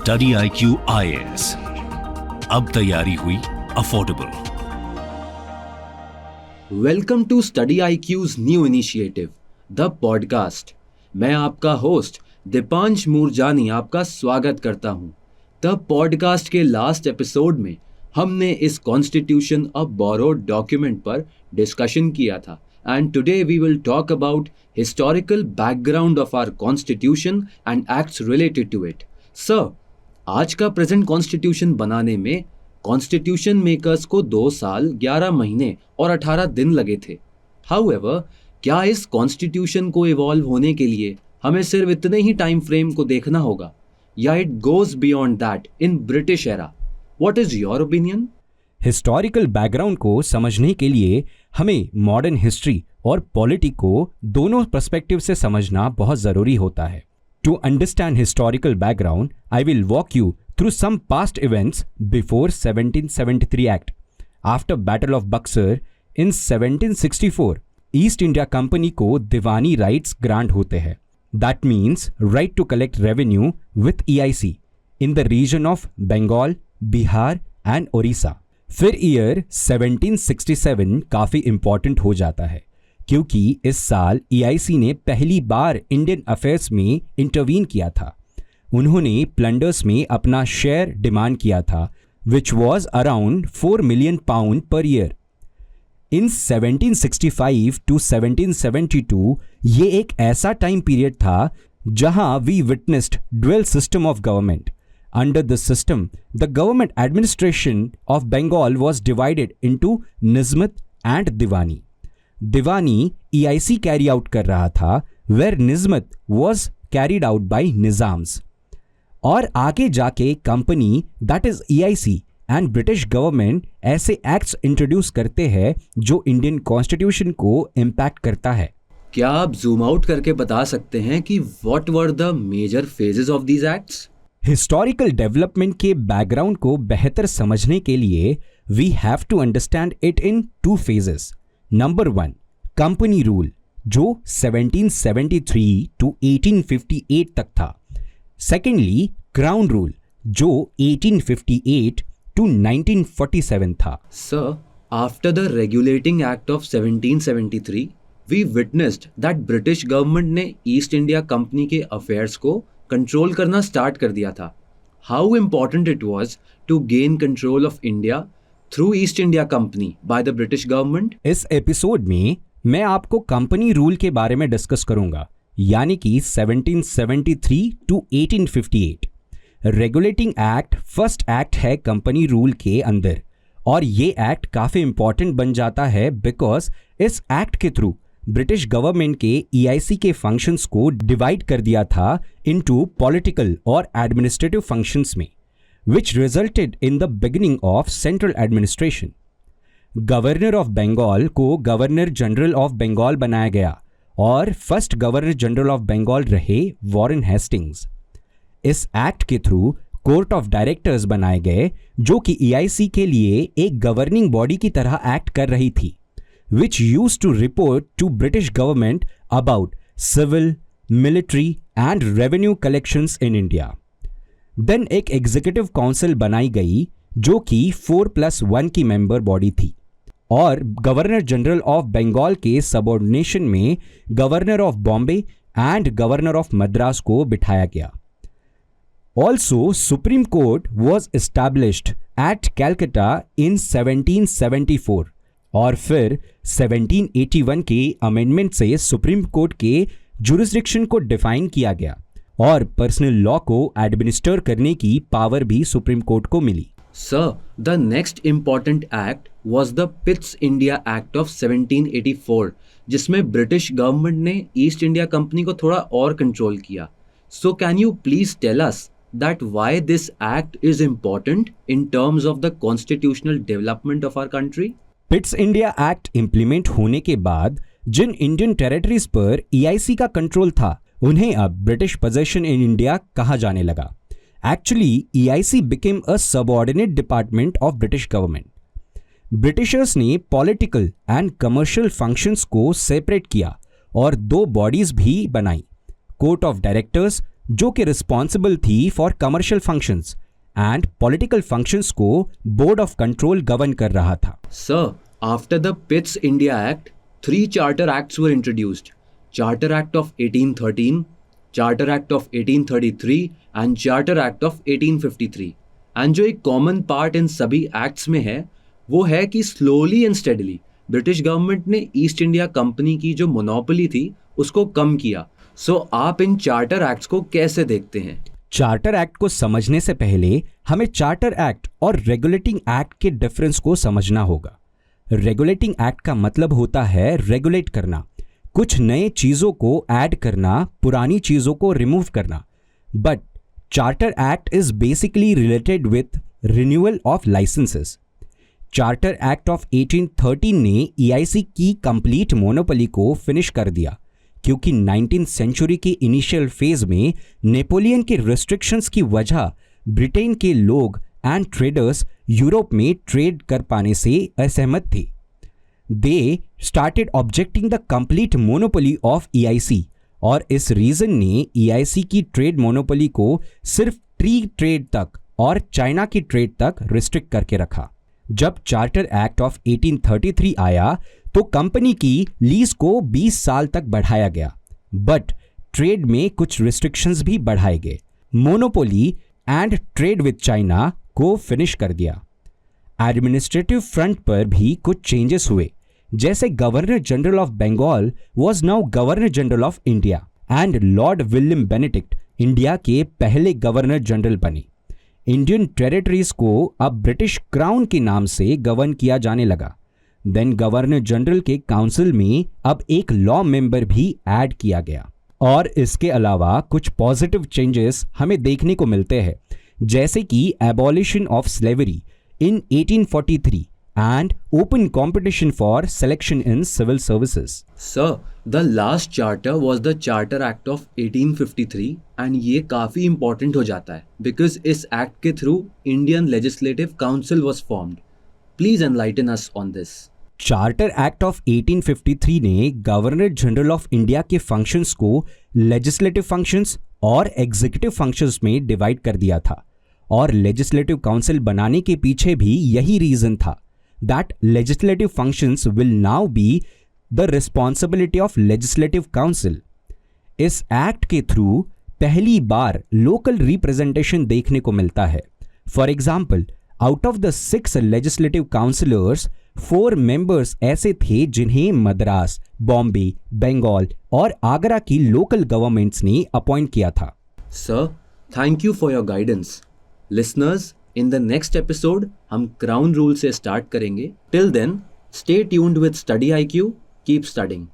Study IQ IAS, अब तैयारी हुई affordable. Welcome to study IQ's new initiative the podcast. मैं आपका होस्ट दीपांश मूरजानी आपका स्वागत करता हूं। द पॉडकास्ट के लास्ट एपिसोड में हमने इस कॉन्स्टिट्यूशन अ बोरोड डॉक्यूमेंट पर डिस्कशन किया था and today we will talk about historical background of our constitution and acts related to it. Sir, आज का प्रेजेंट कॉन्स्टिट्यूशन बनाने में कॉन्स्टिट्यूशन मेकर्स को 2 साल 11 महीने और 18 दिन लगे थे। हाउएवर, क्या इस कॉन्स्टिट्यूशन को इवॉल्व होने के लिए हमें सिर्फ इतने ही टाइम फ्रेम को देखना होगा या it goes beyond that in British era? What is your opinion? Historical background को समझने के लिए हमें मॉडर्न हिस्ट्री और पॉलिटी को दोनों पर्सपेक्टिव से समझना बहुत जरूरी होता है। To understand historical background, I will walk you through some past events before 1773 Act. After Battle of Buxar in 1764, East India Company को दीवानी rights grant होते हैं। That means right to collect revenue with EIC in the region of Bengal, Bihar and Orissa. फिर year 1767 काफी important हो जाता है क्योंकि इस साल EIC ने पहली बार इंडियन अफेयर्स में इंटरवीन किया था। उन्होंने प्लंडर्स में अपना शेयर डिमांड किया था which was around 4 million pound per year. In 1765 to 1772 ये एक ऐसा टाइम पीरियड था जहां we witnessed dual system of government. Under the system the government administration of Bengal was divided into Nizamat and Diwani. Diwani EIC carry out कर रहा था where Nizamat was carried out by Nizams. और आगे जाके company that is EIC and British government ऐसे acts introduce करते हैं जो इंडियन कॉन्स्टिट्यूशन को इम्पैक्ट करता है। क्या आप जूम आउट करके बता सकते हैं कि what were the major phases of these acts? Historical development के बैकग्राउंड को बेहतर समझने के लिए we have to understand it in 2 phases। Number 1, company rule जो 1773 टू 1858 तक था। सेकेंडली, क्राउन रूल जो 1858 टू 1947 था। Sir, after the regulating act of 1773 we witnessed that British government ने ईस्ट इंडिया कंपनी के अफेयर्स को कंट्रोल करना start कर दिया था। How important it was to gain control of India through East India Company by the British government? इस episode में मैं आपको कंपनी रूल के बारे में डिस्कस करूंगा, यानी कि 1773 to 1858। Regulating act first act है कंपनी रूल के अंदर, और ये एक्ट काफी इंपॉर्टेंट बन जाता है बिकॉज इस एक्ट के थ्रू ब्रिटिश गवर्नमेंट के EIC के फंक्शंस को डिवाइड कर दिया था इनटू पॉलिटिकल और एडमिनिस्ट्रेटिव फंक्शंस में, which resulted in the beginning of central administration. Governor of Bengal को गवर्नर जनरल ऑफ बंगाल बनाया गया और first governor general of Bengal रहे वॉरेन हेस्टिंग्स। इस एक्ट के थ्रू कोर्ट ऑफ डायरेक्टर्स बनाए गए जो कि EIC के लिए एक गवर्निंग बॉडी की तरह एक्ट कर रही थी, which used to report to British government about civil, military and revenue collections in India. Then एक एग्जीक्यूटिव काउंसिल बनाई गई जो कि 4+1 की मेंबर बॉडी थी, और गवर्नर जनरल ऑफ बंगाल के सबऑर्डिनेशन में governor of Bombay and governor of Madras को बिठाया गया। Also supreme court was established at Calcutta in 1774, और फिर 1781 के अमेंडमेंट से सुप्रीम कोर्ट के जुरिस्डिक्शन को डिफाइन किया गया और पर्सनल लॉ को एडमिनिस्टर करने की पावर भी सुप्रीम कोर्ट को मिली। Sir, the next important act was the Pitt's India act of 1784, जिसमें ब्रिटिश गवर्नमेंट ने ईस्ट इंडिया कंपनी को थोड़ा और कंट्रोल किया। So can you please tell us that why this act is important in terms of the constitutional development of our country? Pitt's India act implement होने के बाद जिन Indian territories पर EIC का कंट्रोल था उन्हें अब ब्रिटिश पोजेशन इन इंडिया कहा जाने लगा। Actually EIC became a subordinate department of British government. Britishers ने पॉलिटिकल एंड कमर्शियल फंक्शंस को सेपरेट किया और 2 बॉडीज भी बनाई, कोर्ट ऑफ डायरेक्टर्स जो कि रिस्पॉन्सिबल थी for commercial functions and political functions को बोर्ड ऑफ कंट्रोल गवर्न कर रहा था। Sir, after the Pitt's India Act, 3 Charter Acts were introduced. Charter Act of 1813, Charter Act of 1833 and Charter Act of 1853. And जो एक common part in सभी acts में है वो है कि slowly and steadily British government ने ईस्ट इंडिया कंपनी की जो मोनोपोली थी उसको कम किया। सो आप इन चार्टर एक्ट्स को कैसे देखते हैं? चार्टर एक्ट को समझने से पहले हमें चार्टर एक्ट और रेगुलेटिंग एक्ट के डिफरेंस को समझना होगा। रेगुलेटिंग एक्ट का मतलब होता है रेगुलेट करना, कुछ नए चीजों को ऐड करना, पुरानी चीजों को रिमूव करना। But charter act is basically related with renewal of licences. Charter act of 1813 ने EIC की कंप्लीट मोनोपोली को फिनिश कर दिया क्योंकि 19th सेंचुरी के इनिशियल फेज में नेपोलियन के रिस्ट्रिक्शंस की वजह ब्रिटेन के लोग एंड ट्रेडर्स यूरोप में ट्रेड कर पाने से असहमत थे। They started objecting the complete monopoly of EIC और इस रीजन ने EIC की ट्रेड मोनोपोली को सिर्फ ट्री ट्रेड तक और चाइना की ट्रेड तक रिस्ट्रिक्ट करके रखा। जब चार्टर एक्ट ऑफ 1833 आया तो कंपनी की लीज को 20 साल तक बढ़ाया गया, बट ट्रेड में कुछ रिस्ट्रिक्शंस भी बढ़ाए गए। Monopoly and trade with China को फिनिश कर दिया। एडमिनिस्ट्रेटिव फ्रंट पर भी कुछ चेंजेस हुए, जैसे governor general of Bengal was now governor general of India and Lord William Benedict India के पहले गवर्नर जनरल बने। इंडियन टेरिटरीज को अब ब्रिटिश क्राउन के नाम से गवर्न किया जाने लगा। देन गवर्नर जनरल के काउंसिल में अब एक लॉ मेंबर भी ऐड किया गया। और इसके अलावा कुछ पॉजिटिव चेंजेस हमें देखने को मिलते हैं, जैसे कि abolition of slavery in 1843 and open competition for selection in civil services. Sir, the last charter was the Charter Act of 1853 and ये काफ़ी important हो जाता है because इस act के through Indian Legislative Council was formed. Please enlighten us on this. Charter act of 1853 ने governor general of India के functions को लेजिस्लेटिव फंक्शंस और एग्जीक्यूटिव फंक्शंस में डिवाइड कर दिया था और लेजिस्लेटिव काउंसिल बनाने के पीछे भी यही रीजन था that legislative functions will now be the responsibility of legislative council. इस एक्ट के थ्रू पहली बार लोकल रिप्रेजेंटेशन देखने को मिलता है। For example, out of the 6 legislative councillors 4 members ऐसे थे जिन्हें मद्रास, बॉम्बे, बंगाल और आगरा की लोकल गवर्नमेंट्स ने अपॉइंट किया था। Sir, thank you for your guidance. Listeners, in the next episode हम क्राउन रूल से स्टार्ट करेंगे। Till then, stay tuned with Study IQ. Keep studying.